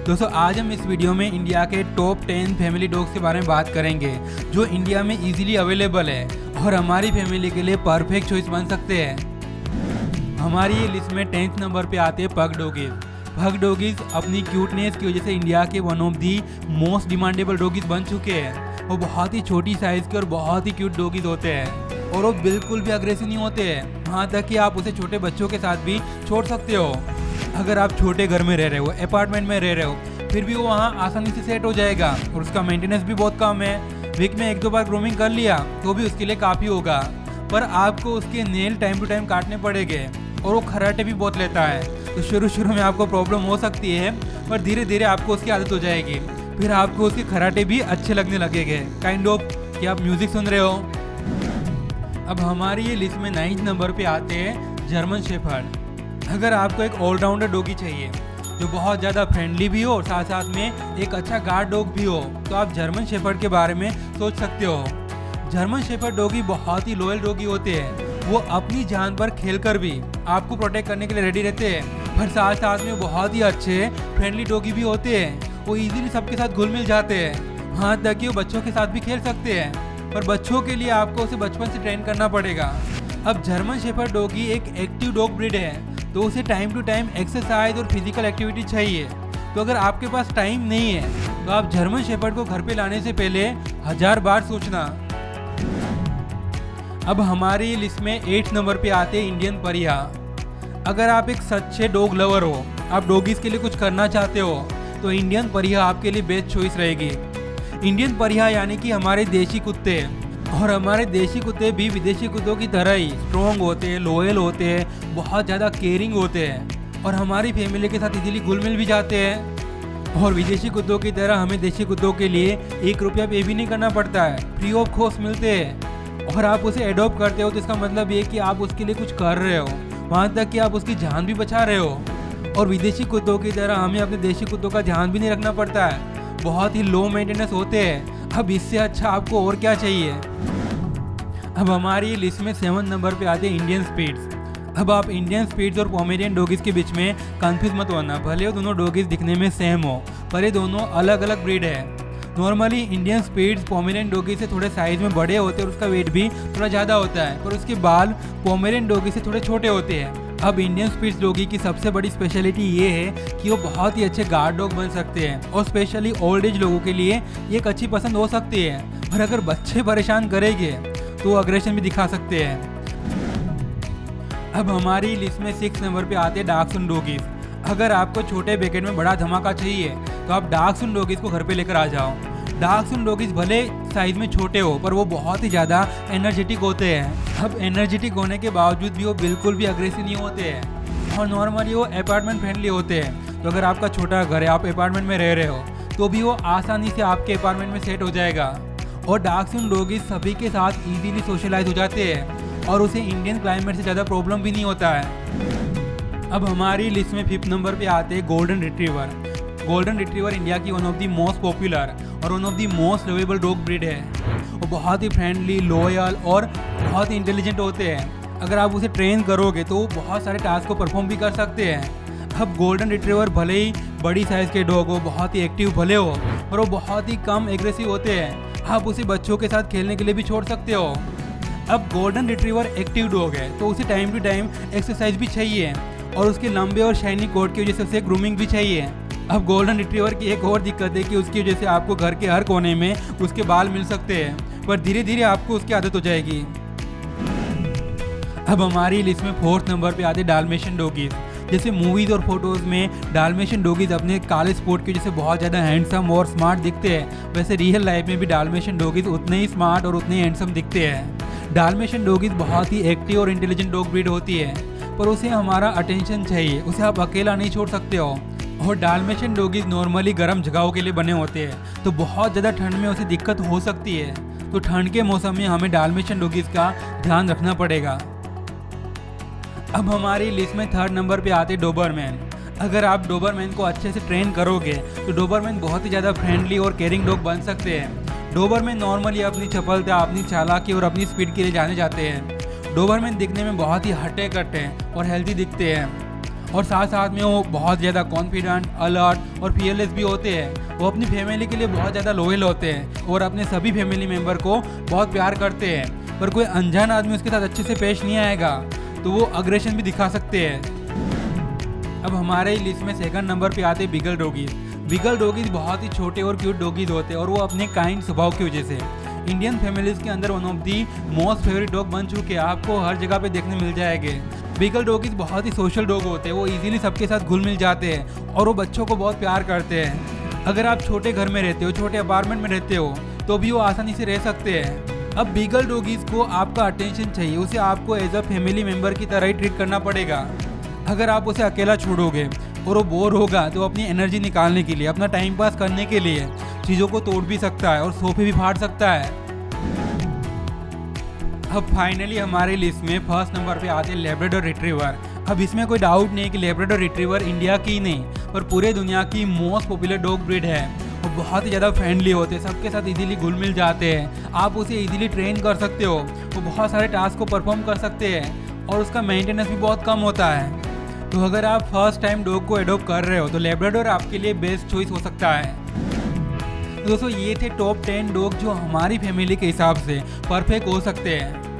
दोस्तों आज हम इस वीडियो में इंडिया के टॉप 10 फैमिली डॉग्स के बारे में बात करेंगे जो इंडिया में इजीली अवेलेबल है और हमारी फैमिली के लिए परफेक्ट चॉइस बन सकते हैं। हमारी ये लिस्ट में 10th नंबर पे आते हैं पग डॉगीज। पग डॉगीज अपनी क्यूटनेस की वजह से इंडिया के one of the most demandable doggies बन चुके हैं। वो बहुत ही छोटी साइज के और बहुत ही क्यूट डॉगीज होते हैं और वो बिल्कुल भी अग्रेसिव नहीं होते हैं। यहाँ तक कि आप उसे छोटे बच्चों के साथ भी छोड़ सकते हो। अगर आप छोटे घर में रह रहे हो, अपार्टमेंट में रह रहे हो, फिर भी वो वहाँ आसानी से सेट हो जाएगा और उसका मेंटेनेंस भी बहुत कम है। वीक में 1-2 बार ग्रूमिंग कर लिया तो भी उसके लिए काफ़ी होगा, पर आपको उसके नेल टाइम टू टाइम काटने पड़ेंगे और वो खर्राटे भी बहुत लेता है। तो शुरू में आपको प्रॉब्लम हो सकती है, पर धीरे धीरे आपको उसकी आदत हो जाएगी। फिर आपको उसके खर्राटे भी अच्छे लगने लगेंगे, काइंड ऑफ कि आप म्यूजिक सुन रहे हो। अब हमारी ये लिस्ट में 9th नंबर पे आते हैं जर्मन शेफर्ड। अगर आपको एक ऑलराउंडर डॉगी चाहिए जो बहुत ज़्यादा फ्रेंडली भी हो और साथ साथ में एक अच्छा गार्ड डॉग भी हो, तो आप जर्मन शेफर्ड के बारे में सोच सकते हो। जर्मन शेफर्ड डॉगी बहुत ही लॉयल डॉगी होते हैं। वो अपनी जान पर खेलकर भी आपको प्रोटेक्ट करने के लिए रेडी रहते हैं, पर साथ साथ में बहुत ही अच्छे फ्रेंडली डॉगी भी होते हैं। वो इजीली सबके साथ घुल मिल जाते हैं, हाँ तक कि वो बच्चों के साथ भी खेल सकते हैं, पर बच्चों के लिए आपको उसे बचपन से ट्रेन करना पड़ेगा। अब जर्मन शेफर्ड डॉगी एक एक्टिव डॉग ब्रीड है, तो उसे टाइम टू टाइम एक्सरसाइज और फिजिकल एक्टिविटी चाहिए। तो अगर आपके पास टाइम नहीं है तो आप जर्मन शेफर्ड को घर पे लाने से पहले 1000 बार सोचना। अब हमारी लिस्ट में 8th नंबर पे आते हैं इंडियन परिहा। अगर आप एक सच्चे डॉग लवर हो, आप डॉगीज के लिए कुछ करना चाहते हो, तो इंडियन परिहा आपके लिए बेस्ट चॉइस रहेगी। इंडियन परिहा यानी कि हमारे देशी कुत्ते, और हमारे देशी कुत्ते भी विदेशी कुत्तों की तरह ही स्ट्रॉन्ग होते हैं, लॉयल होते हैं, बहुत ज़्यादा केयरिंग होते हैं और हमारी फैमिली के साथ इजीली घुल मिल भी जाते हैं। और विदेशी कुत्तों की तरह हमें देशी कुत्तों के लिए 1 रुपया पे भी नहीं करना पड़ता है, फ्री ऑफ कॉस्ट मिलते हैं। और आप उसे एडॉप्ट करते हो तो इसका मतलब ये कि आप उसके लिए कुछ कर रहे हो, वहाँ तक कि आप उसकी जान भी बचा रहे हो। और विदेशी कुत्तों की तरह हमें अपने देशी कुत्तों का ध्यान भी नहीं रखना पड़ता है, बहुत ही लो मेंटेनेंस होते हैं। अब इससे अच्छा आपको और क्या चाहिए। अब हमारी लिस्ट में 7th नंबर पे आते हैं इंडियन स्पिट्स। अब आप इंडियन स्पिट्स और पोमेरियन डॉगीज के बीच में कंफ्यूज मत होना। भले वो दोनों डॉगीज दिखने में सेम हो, पर ये दोनों अलग अलग ब्रीड है। Normally Indian spitz Pomeranian doggy से थोड़े साइज में बड़े होते हैं और उसका वेट भी थोड़ा ज़्यादा होता है, पर उसके बाल पोमेरियन डॉगी से थोड़े छोटे होते हैं। अब इंडियन स्पिट्स डॉगी की सबसे बड़ी स्पेशलिटी ये है कि वो बहुत ही अच्छे गार्ड डॉग बन सकते हैं और स्पेशली ओल्ड एज लोगों के लिए ये एक अच्छी पसंद हो सकती है। और अगर बच्चे परेशान करेंगे तो अग्रेशन भी दिखा सकते हैं। अब हमारी लिस्ट में 6th नंबर पे आते हैं डार्कसून डॉगीज। अगर आपको छोटे पैकेट में बड़ा धमाका चाहिए तो आप डार्कसून डॉगीज को घर पे लेकर आ जाओ। डार्कसून डॉगीज भले साइज में छोटे हो, पर वो बहुत ही ज़्यादा एनर्जेटिक होते हैं। अब एनर्जेटिक होने के बावजूद भी वो बिल्कुल भी अग्रेसिव नहीं होते हैं और नॉर्मली वो अपार्टमेंट फ्रेंडली होते हैं। तो अगर आपका छोटा घर है, आप अपार्टमेंट में रह रहे हो, तो भी वो आसानी से आपके अपार्टमेंट में सेट हो जाएगा। और डार्कसून डॉगीज सभी के साथ इजीली सोशलाइज हो जाते हैं और उसे इंडियन क्लाइमेट से ज़्यादा प्रॉब्लम भी नहीं होता है। अब हमारी लिस्ट में 5th नंबर पे आते हैं golden retriever. Golden retriever India की one of the most popular और one of the most lovable dog breed है। वो बहुत ही फ्रेंडली, लॉयल और बहुत ही इंटेलिजेंट होते हैं। अगर आप उसे ट्रेन करोगे तो वो बहुत सारे टास्क को परफॉर्म भी कर सकते हैं। अब गोल्डन रिट्रीवर भले ही बड़ी साइज़ के डॉग हो, बहुत ही एक्टिव भले हो, और वो बहुत ही कम एग्रेसिव होते हैं। आप उसे बच्चों के साथ खेलने के लिए भी छोड़ सकते हो। अब गोल्डन रिट्रीवर एक्टिव डॉग है, तो उसे टाइम टू टाइम एक्सरसाइज भी चाहिए और उसके लंबे और शाइनी कोट की वजह से उसे ग्रूमिंग भी चाहिए। अब गोल्डन रिट्रीवर की एक और दिक्कत है कि उसकी वजह से आपको घर के हर कोने में उसके बाल मिल सकते हैं, पर धीरे धीरे आपको उसकी आदत हो जाएगी। अब हमारी लिस्ट में 4th नंबर पे आते डाल्मेशियन डॉगीज। जैसे मूवीज और फोटोज़ में डाल्मेशियन डॉगीज अपने काले स्पॉट की वजह से बहुत ज़्यादा हैंडसम और स्मार्ट दिखते हैं, वैसे रियल लाइफ में भी डाल्मेशियन डॉगीज उतने ही स्मार्ट और उतने ही हैंडसम दिखते हैं। डाल्मेशियन डॉगीज बहुत ही एक्टिव और इंटेलिजेंट डॉग ब्रीड होती है, पर उसे हमारा अटेंशन चाहिए, उसे आप अकेला नहीं छोड़ सकते हो। और डाल्मेशियन डॉगीज नॉर्मली गर्म जगहों के लिए बने होते हैं, तो बहुत ज़्यादा ठंड में उसे दिक्कत हो सकती है। तो ठंड के मौसम में हमें डाल्मेशियन डॉगीज का ध्यान रखना पड़ेगा। अब हमारी लिस्ट में 3rd नंबर पे आते डोबरमैन। अगर आप डोबरमैन को अच्छे से ट्रेन करोगे तो डोबरमैन बहुत ही ज़्यादा फ्रेंडली और केयरिंग डॉग बन सकते हैं। डोबरमैन नॉर्मली अपनी चपलता, अपनी चालाकी और अपनी स्पीड के लिए जाने जाते हैं। डोबरमैन दिखने में बहुत ही हट्टे कट्टे और हेल्दी दिखते हैं और साथ साथ में वो बहुत ज़्यादा कॉन्फिडेंट, अलर्ट और फियरलेस भी होते हैं। वो अपनी फैमिली के लिए बहुत ज़्यादा लॉयल होते हैं और अपने सभी फैमिली मेम्बर को बहुत प्यार करते हैं। पर कोई अनजान आदमी उसके साथ अच्छे से पेश नहीं आएगा तो वो अग्रेशन भी दिखा सकते हैं। अब हमारे लिस्ट में सेकंड नंबर पे आते हैं बीगल डॉगीज। बीगल डॉगीज बहुत ही छोटे और क्यूट डॉगीज होते हैं और वो अपने काइंड स्वभाव की वजह से इंडियन फैमिलीज के अंदर one of the most favourite dog बन चुके हैं। आपको हर जगह पे देखने मिल जाएंगे। बीगल डॉगीज बहुत ही सोशल डॉग होते हैं। वो इजीली सबके साथ घुल मिल जाते हैं और वो बच्चों को बहुत प्यार करते हैं। अगर आप छोटे घर में रहते हो, छोटे अपार्टमेंट में रहते हो, तो भी वो आसानी से रह सकते हैं। अब बीगल डॉगीज को आपका अटेंशन चाहिए, उसे आपको एज अ फैमिली मेम्बर की तरह ही ट्रीट करना पड़ेगा। अगर आप उसे अकेला छोड़ोगे और वो बोर होगा तो अपनी एनर्जी निकालने के लिए, अपना टाइम पास करने के लिए चीज़ों को तोड़ भी सकता है और सोफे भी फाड़ सकता है। अब फाइनली हमारे लिस्ट में फर्स्ट नंबर पे आते हैं लैब्राडोर रिट्रीवर। अब इसमें कोई डाउट नहीं कि लैब्राडोर रिट्रीवर इंडिया की नहीं पर पूरे दुनिया की मोस्ट पॉपुलर डॉग ब्रीड है। वो बहुत ही ज़्यादा फ्रेंडली होते हैं, सबके साथ इजीली घुल मिल जाते हैं। आप उसे इजीली ट्रेन कर सकते हो, वो बहुत सारे टास्क को परफॉर्म कर सकते हैं और उसका मेंटेनेंस भी बहुत कम होता है। तो अगर आप फर्स्ट टाइम डॉग को एडॉप्ट कर रहे हो तो लैब्राडोर आपके लिए बेस्ट चॉइस हो सकता है। तो दोस्तों ये थे टॉप 10 डॉग जो हमारी फैमिली के हिसाब से परफेक्ट हो सकते हैं।